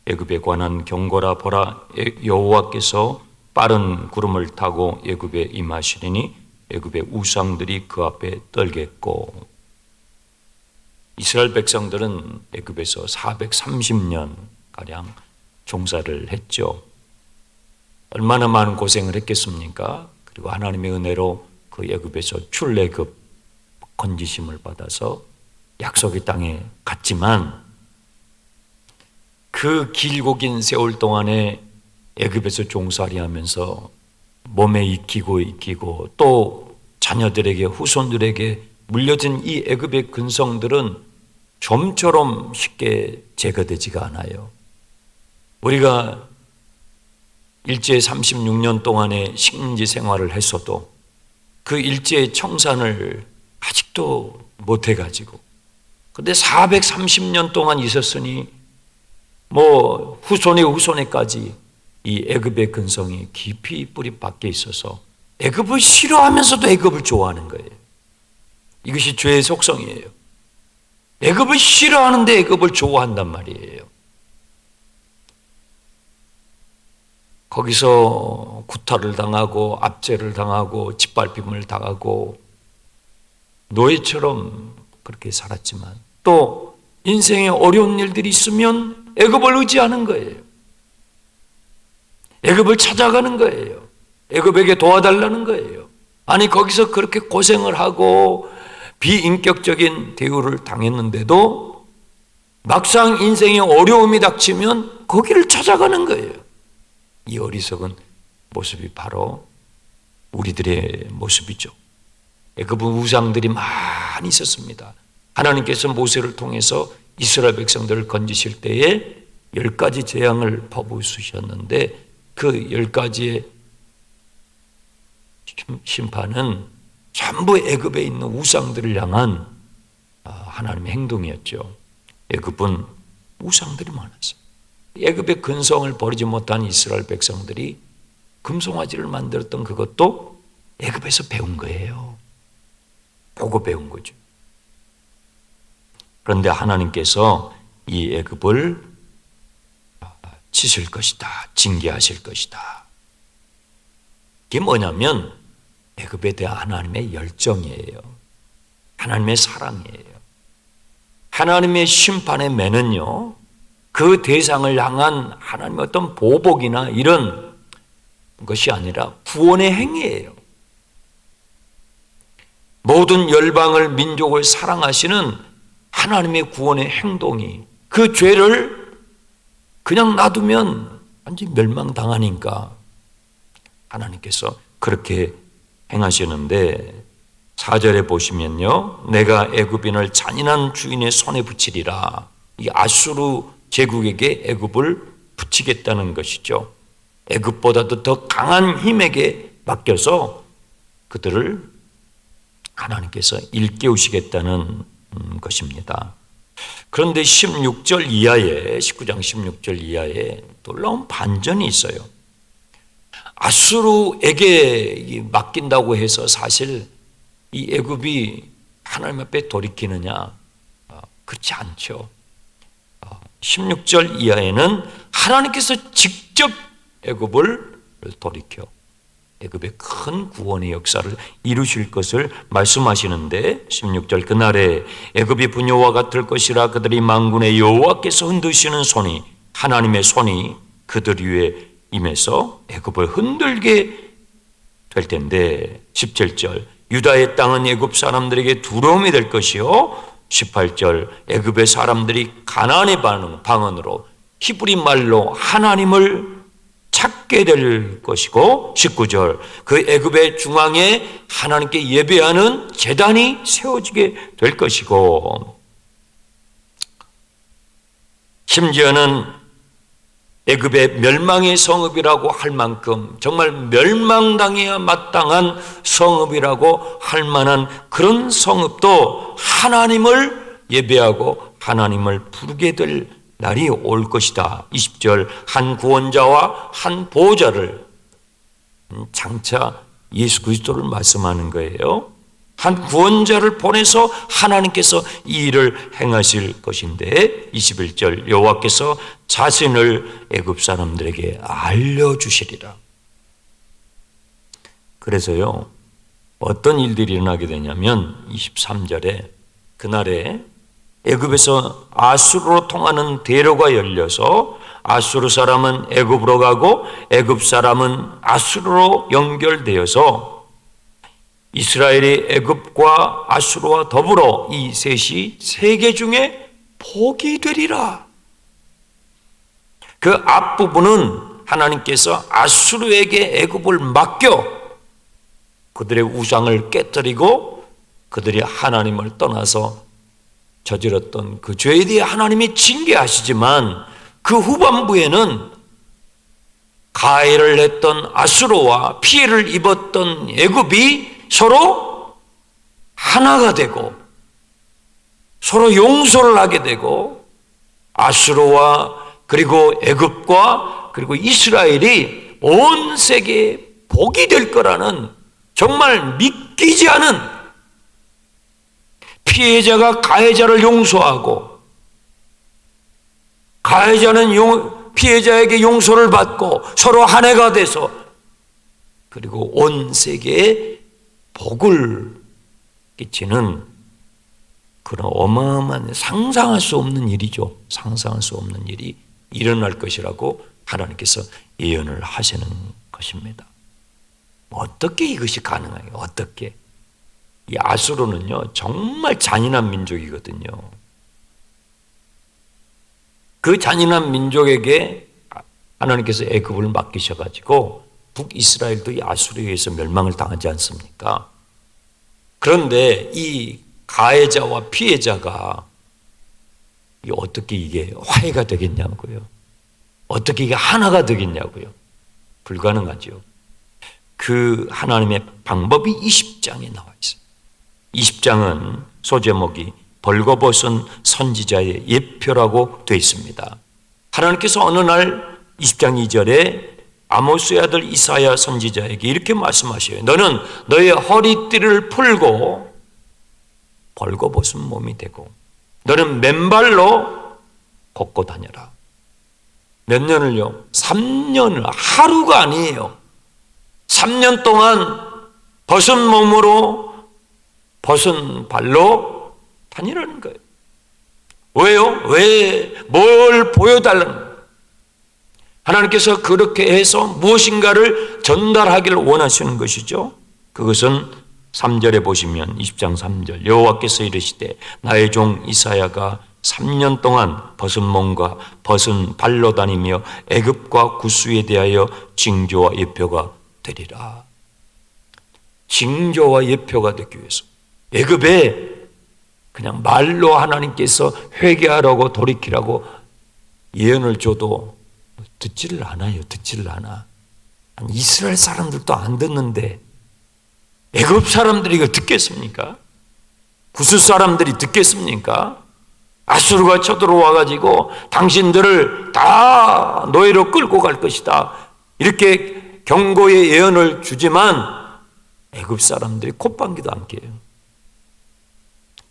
애굽에 관한 경고라. 보라, 여호와께서 빠른 구름을 타고 애굽에 임하시리니 애굽의 우상들이 그 앞에 떨겠고. 이스라엘 백성들은 애굽에서 430년 가량 종사를 했죠. 얼마나 많은 고생을 했겠습니까? 그리고 하나님의 은혜로 그 애굽에서 출애굽 건지심을 받아서 약속의 땅에 갔지만, 그 길고 긴 세월 동안에 애굽에서 종살이 하면서 몸에 익히고 또 자녀들에게, 후손들에게 물려진 이 애굽의 근성들은 좀처럼 쉽게 제거되지가 않아요. 우리가 일제 36년 동안의 식민지 생활을 했어도 그 일제의 청산을 아직도 못 해가지고, 근데 430년 동안 있었으니 후손의 후손에까지 이 애굽의 근성이 깊이 뿌리 박혀 있어서 애굽을 싫어하면서도 애굽을 좋아하는 거예요. 이것이 죄의 속성이에요. 애굽을 싫어하는데 애굽을 좋아한단 말이에요. 거기서 구타를 당하고 압제를 당하고 짓밟힘을 당하고 노예처럼 그렇게 살았지만, 또 인생에 어려운 일들이 있으면 애굽을 의지하는 거예요. 애굽을 찾아가는 거예요. 애굽에게 도와달라는 거예요. 아니, 거기서 그렇게 고생을 하고 비인격적인 대우를 당했는데도 막상 인생에 어려움이 닥치면 거기를 찾아가는 거예요. 이 어리석은 모습이 바로 우리들의 모습이죠. 애굽 우상들이 많이 있었습니다. 하나님께서 모세를 통해서 이스라엘 백성들을 건지실 때에 10가지 재앙을 퍼부으셨는데, 그 10가지의 심판은 전부 애굽에 있는 우상들을 향한 하나님의 행동이었죠. 애굽은 우상들이 많았어요. 애굽의 근성을 버리지 못한 이스라엘 백성들이 금송아지를 만들었던 그것도 애굽에서 배운 거예요. 보고 배운 거죠. 그런데 하나님께서 이 애굽을 치실 것이다, 징계하실 것이다. 이게 뭐냐면 애굽에 대한 하나님의 열정이에요. 하나님의 사랑이에요. 하나님의 심판의 매는요, 그 대상을 향한 하나님의 어떤 보복이나 이런 것이 아니라 구원의 행위예요. 모든 열방을, 민족을 사랑하시는 하나님의 구원의 행동이, 그 죄를 그냥 놔두면 완전히 멸망당하니까 하나님께서 그렇게 행하시는데, 4절에 보시면요, 내가 애굽인을 잔인한 주인의 손에 붙이리라. 이 아수르 제국에게 애굽을 붙이겠다는 것이죠. 애굽보다도 더 강한 힘에게 맡겨서 그들을 하나님께서 일깨우시겠다는 것입니다. 그런데 16절 이하에, 19장 16절 이하에 놀라운 반전이 있어요. 아수르에게 맡긴다고 해서 사실 이 애굽이 하나님 앞에 돌이키느냐? 그렇지 않죠. 16절 이하에는 하나님께서 직접 애굽을 돌이켜 애굽의 큰 구원의 역사를 이루실 것을 말씀하시는데, 16절 그날에 애굽이 분요와 같을 것이라. 그들이 만군의 여호와께서 흔드시는 손이, 하나님의 손이 그들 위에 임해서 애굽을 흔들게 될 텐데, 17절 유다의 땅은 애굽 사람들에게 두려움이 될 것이요, 18절 애굽의 사람들이 가나안의 방언으로 히브리 말로 하나님을 찾게 될 것이고, 19절 그 애굽의 중앙에 하나님께 예배하는 제단이 세워지게 될 것이고, 심지어는 애굽의 멸망의 성읍이라고 할 만큼, 정말 멸망당해야 마땅한 성읍이라고 할 만한 그런 성읍도 하나님을 예배하고 하나님을 부르게 될 날이 올 것이다. 20절 한 구원자와 한 보호자를, 장차 예수 그리스도를 말씀하는 거예요. 한 구원자를 보내서 하나님께서 이 일을 행하실 것인데 21절 여호와께서 자신을 애굽 사람들에게 알려주시리라. 그래서요 어떤 일들이 일어나게 되냐면 23절에 그날에 애굽에서 아수르로 통하는 대로가 열려서 아수르 사람은 애굽으로 가고 애굽 사람은 아수르로 연결되어서 이스라엘이 애굽과 아수르와 더불어 이 셋이 세계 중에 복이 되리라. 그 앞부분은 하나님께서 아수르에게 애굽을 맡겨 그들의 우상을 깨뜨리고 그들이 하나님을 떠나서 저질렀던 그 죄에 대해 하나님이 징계하시지만 그 후반부에는 가해를 했던 아수르와 피해를 입었던 애굽이 서로 하나가 되고 서로 용서를 하게 되고 아수르와 그리고 애굽과 그리고 이스라엘이 온 세계에 복이 될 거라는 정말 믿기지 않은 피해자가 가해자를 용서하고 가해자는 피해자에게 용서를 받고 서로 한 해가 돼서 그리고 온 세계에 복을 끼치는 그런 어마어마한 상상할 수 없는 일이죠. 상상할 수 없는 일이 일어날 것이라고 하나님께서 예언을 하시는 것입니다. 어떻게 이것이 가능해요? 어떻게? 이 아수르는요 정말 잔인한 민족이거든요. 그 잔인한 민족에게 하나님께서 애굽을 맡기셔가지고 북이스라엘도 이 아수르에 의해서 멸망을 당하지 않습니까? 그런데 이 가해자와 피해자가 어떻게 이게 화해가 되겠냐고요. 어떻게 이게 하나가 되겠냐고요. 불가능하죠. 그 하나님의 방법이 20장에 나와 있어요. 20장은 소제목이 벌거벗은 선지자의 예표라고 되어 있습니다. 하나님께서 어느 날 20장 2절에 아모스의 아들 이사야 선지자에게 이렇게 말씀하셔요. 너는 너의 허리띠를 풀고 벌거벗은 몸이 되고 너는 맨발로 걷고 다녀라. 몇 년을요? 3년을 하루가 아니에요. 3년 동안 벗은 몸으로 벗은 발로 다니라는 거예요. 왜요? 왜? 뭘 보여달라는 거예요? 하나님께서 그렇게 해서 무엇인가를 전달하기를 원하시는 것이죠. 그것은 3절에 보시면 20장 3절 여호와께서 이르시되 나의 종 이사야가 3년 동안 벗은 몸과 벗은 발로 다니며 애굽과 구스에 대하여 징조와 예표가 되리라. 징조와 예표가 되기 위해서 애굽에 그냥 말로 하나님께서 회개하라고 돌이키라고 예언을 줘도 듣지를 않아요. 듣지를 않아. 이스라엘 사람들도 안 듣는데 애굽 사람들이 이걸 듣겠습니까? 구스 사람들이 듣겠습니까? 아수르가 쳐들어와 가지고 당신들을 다 노예로 끌고 갈 것이다. 이렇게 경고의 예언을 주지만 애굽 사람들이 콧방귀도 안 껴요.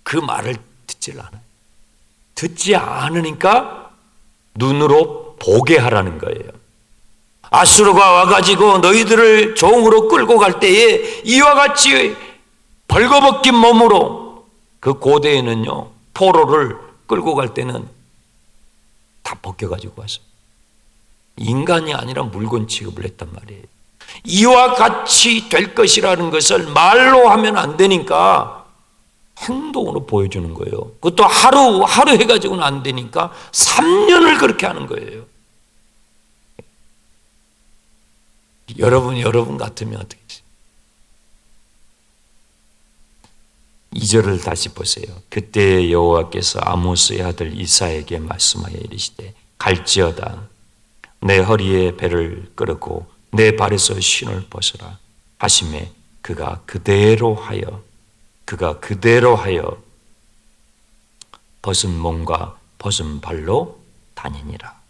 그 말을 듣질 않아요. 듣지 않으니까 눈으로 보게 하라는 거예요. 아수르가 와가지고 너희들을 종으로 끌고 갈 때에 이와 같이 벌거벗긴 몸으로 그 고대에는요 포로를 끌고 갈 때는 다 벗겨가지고 왔어요. 인간이 아니라 물건 취급을 했단 말이에요. 이와 같이 될 것이라는 것을 말로 하면 안 되니까 행동으로 보여주는 거예요. 그것도 하루 해가지고는 안 되니까 3년을 그렇게 하는 거예요. 여러분 같으면 어떻게 하세요? 2절을 다시 보세요. 그때 여호와께서 아모스의 아들 이사야에게 말씀하여 이르시되 갈지어다 내 허리에 배를 끌고 내 발에서 신을 벗으라 하시매 그가 그대로 하여 벗은 몸과 벗은 발로 다니니라.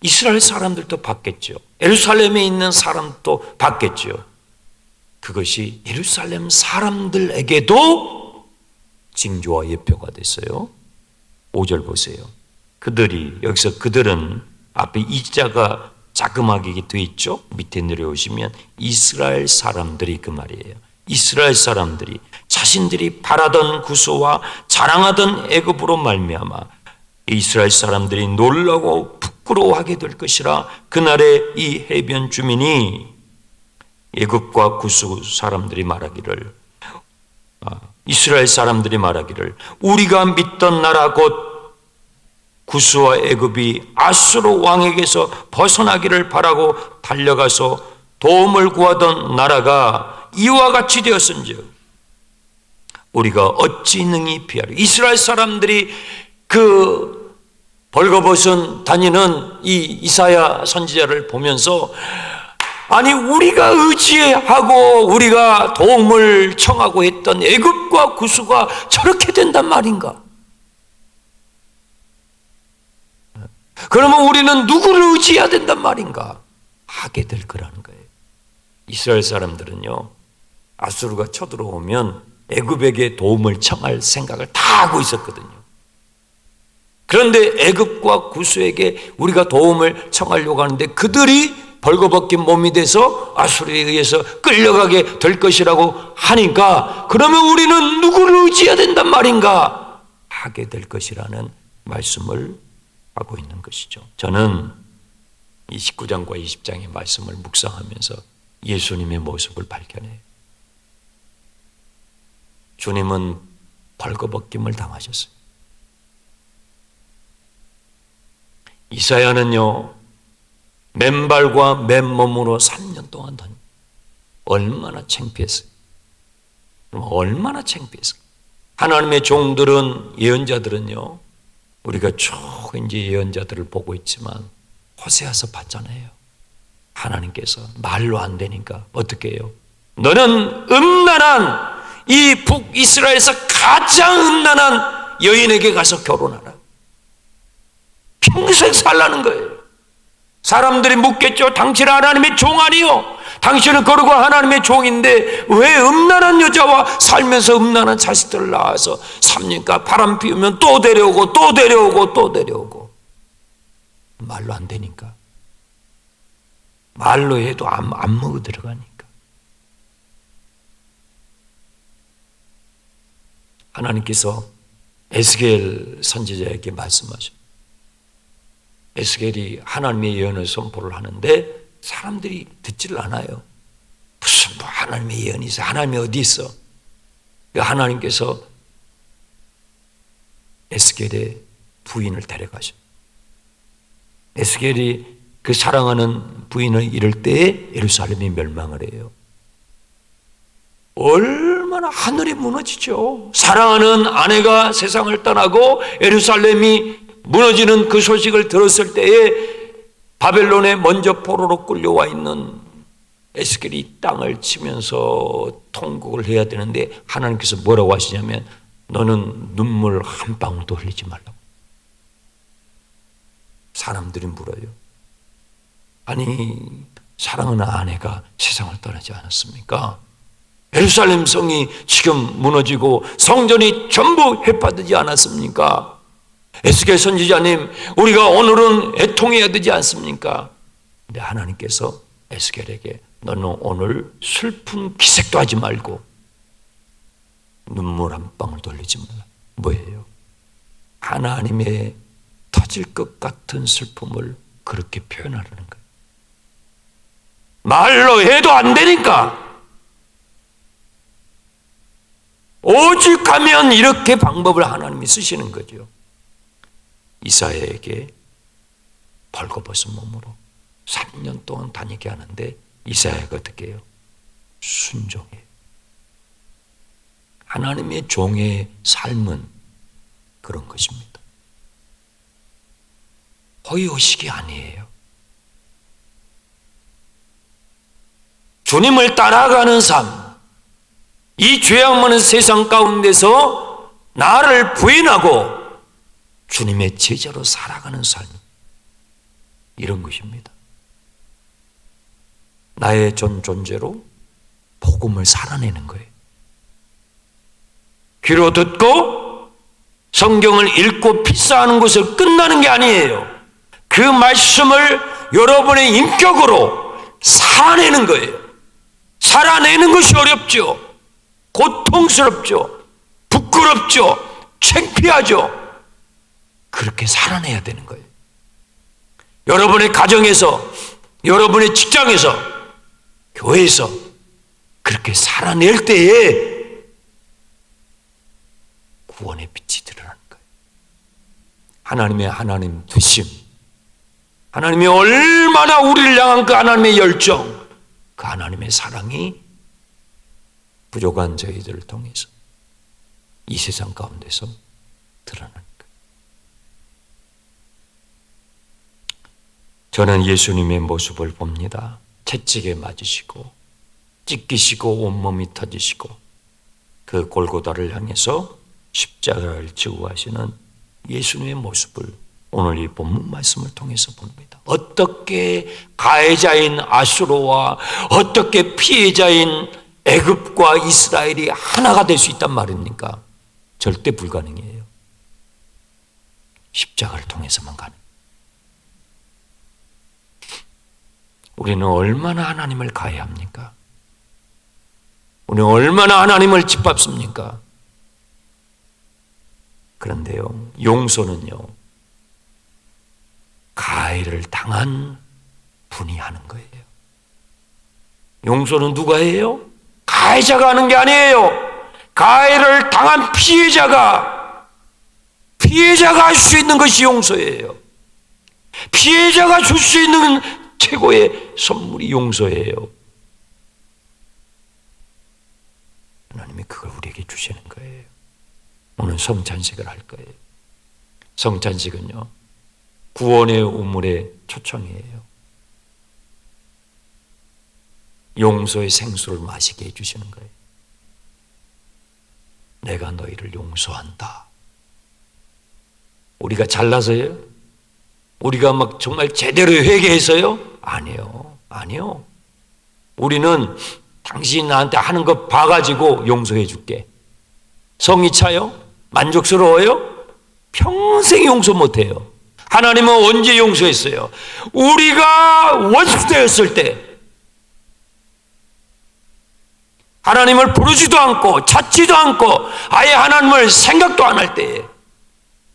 이스라엘 사람들도 봤겠죠. 예루살렘에 있는 사람도 봤겠죠. 그것이 예루살렘 사람들에게도 징조와 예표가 됐어요. 5절 보세요. 그들이, 여기서 그들은 앞에 이자가 자그마하게 되어 있죠. 밑에 내려오시면 이스라엘 사람들이 그 말이에요. 이스라엘 사람들이 자신들이 바라던 구소와 자랑하던 애굽으로 말미암아 이스라엘 사람들이 놀라고 부끄러워하게 될 것이라. 그날에 이 해변 주민이 애굽과 구스 사람들이 말하기를, 이스라엘 사람들이 말하기를, 우리가 믿던 나라 곧 구스와 애굽이 아수르 왕에게서 벗어나기를 바라고 달려가서 도움을 구하던 나라가 이와 같이 되었은즉 우리가 어찌 능히 피하리. 이스라엘 사람들이 그 벌거벗은 다니는 이 이사야 선지자를 보면서, 아니 우리가 의지하고 우리가 도움을 청하고 했던 애굽과 구스가 저렇게 된단 말인가? 그러면 우리는 누구를 의지해야 된단 말인가? 하게 될 거라는 거예요. 이스라엘 사람들은요, 아수르가 쳐들어오면 애굽에게 도움을 청할 생각을 다 하고 있었거든요. 그런데 애굽과 구스에게 우리가 도움을 청하려고 하는데 그들이 벌거벗긴 몸이 돼서 아수르에 의해서 끌려가게 될 것이라고 하니까, 그러면 우리는 누구를 의지해야 된단 말인가? 하게 될 것이라는 말씀을 하고 있는 것이죠. 저는 이 19장과 20장의 말씀을 묵상하면서 예수님의 모습을 발견해요. 주님은 벌거벗김을 당하셨어요. 이사야는요, 맨발과 맨몸으로 3년 동안 다녔어요. 얼마나 창피했어요. 얼마나 창피했어요. 하나님의 종들은, 예언자들은요, 우리가 쭉 이제 예언자들을 보고 있지만 호세아서 봤잖아요. 하나님께서 말로 안 되니까 어떻게 해요? 너는 음란한 이 북이스라엘에서 가장 음란한 여인에게 가서 결혼하라. 평생 살라는 거예요. 사람들이 묻겠죠. 당신은 하나님의 종 아니요? 당신은 거룩한 하나님의 종인데 왜 음란한 여자와 살면서 음란한 자식들을 낳아서 삽니까? 바람 피우면 또 데려오고 또 데려오고 또 데려오고. 말로 안 되니까. 말로 해도 안 먹어 들어가니까. 하나님께서 에스겔 선지자에게 말씀하셔. 에스겔이 하나님의 예언을 선포를 하는데 사람들이 듣지를 않아요. 무슨 뭐 하나님의 예언이 있어? 하나님이 어디 있어? 하나님께서 에스겔의 부인을 데려가셔. 에스겔이 그 사랑하는 부인을 잃을 때에 예루살렘이 멸망을 해요. 얼마나 하늘이 무너지죠. 사랑하는 아내가 세상을 떠나고 예루살렘이 무너지는 그 소식을 들었을 때에 바벨론에 먼저 포로로 끌려와 있는 에스겔이 땅을 치면서 통곡을 해야 되는데 하나님께서 뭐라고 하시냐면 너는 눈물 한 방울도 흘리지 말라고. 사람들이 물어요. 아니 사랑하는 아내가 세상을 떠나지 않았습니까? 예루살렘 성이 지금 무너지고 성전이 전부 해파되지 않았습니까? 에스겔 선지자님, 우리가 오늘은 애통해야 되지 않습니까? 근데 하나님께서 에스겔에게 너는 오늘 슬픈 기색도 하지 말고 눈물 한 방울 돌리지 말라. 뭐예요? 하나님의 터질 것 같은 슬픔을 그렇게 표현하려는 거예요. 말로 해도 안 되니까. 오직 하면 이렇게 방법을 하나님이 쓰시는 거죠. 이사야에게 벌거벗은 몸으로 3년 동안 다니게 하는데 이사야가 어떻게 해요? 순종해요. 하나님의 종의 삶은 그런 것입니다. 호의호식이 아니에요. 주님을 따라가는 삶, 이 죄악 많은 세상 가운데서 나를 부인하고 주님의 제자로 살아가는 삶, 이런 것입니다. 나의 전 존재로 복음을 살아내는 거예요. 귀로 듣고 성경을 읽고 필사하는 것을 끝나는 게 아니에요. 그 말씀을 여러분의 인격으로 살아내는 거예요. 살아내는 것이 어렵죠. 고통스럽죠. 부끄럽죠. 창피하죠. 그렇게 살아내야 되는 거예요. 여러분의 가정에서, 여러분의 직장에서, 교회에서 그렇게 살아낼 때에 구원의 빛이 드러나는 거예요. 하나님의 하나님 되심, 하나님이 얼마나 우리를 향한 그 하나님의 열정, 그 하나님의 사랑이 부족한 저희들을 통해서 이 세상 가운데서 드러나는 거예요. 저는 예수님의 모습을 봅니다. 채찍에 맞으시고 찢기시고 온몸이 터지시고 그 골고다를 향해서 십자가를 지고 가시는 예수님의 모습을 오늘 이 본문 말씀을 통해서 봅니다. 어떻게 가해자인 아수르와 어떻게 피해자인 애굽과 이스라엘이 하나가 될 수 있단 말입니까? 절대 불가능해요. 십자가를 통해서만 가능. 우리는 얼마나 하나님을 가해합니까? 우리는 얼마나 하나님을 짓밟습니까? 그런데요, 용서는요, 가해를 당한 분이 하는 거예요. 용서는 누가 해요? 가해자가 하는 게 아니에요. 가해를 당한 피해자가 할 수 있는 것이 용서예요. 피해자가 줄 수 있는 최고의 선물이 용서예요. 하나님이 그걸 우리에게 주시는 거예요. 오늘 성찬식을 할 거예요. 성찬식은요, 구원의 우물의 초청이에요. 용서의 생수를 마시게 해주시는 거예요. 내가 너희를 용서한다. 우리가 잘나서요? 우리가 막 정말 제대로 회개해서요? 아니요. 우리는 당신이 나한테 하는 거 봐가지고 용서해 줄게. 성이 차요? 만족스러워요? 평생 용서 못해요. 하나님은 언제 용서했어요? 우리가 원수되었을 때, 하나님을 부르지도 않고 찾지도 않고 아예 하나님을 생각도 안 할 때에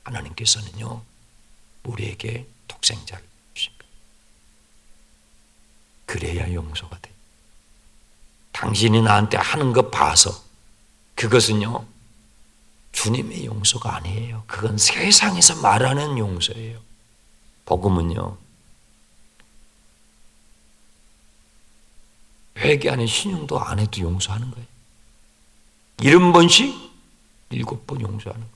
하나님께서는요, 우리에게 독생자를 주십니다. 그래야 용서가 돼요. 당신이 나한테 하는 거 봐서, 그것은요, 주님의 용서가 아니에요. 그건 세상에서 말하는 용서예요. 복음은요, 회개하는 신용도 안 해도 용서하는 거예요. 70번씩 7번 용서하는 거예요.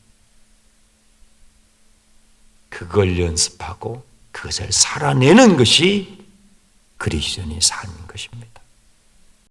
그걸 연습하고 그것을 살아내는 것이 그리스도인이 사는 것입니다.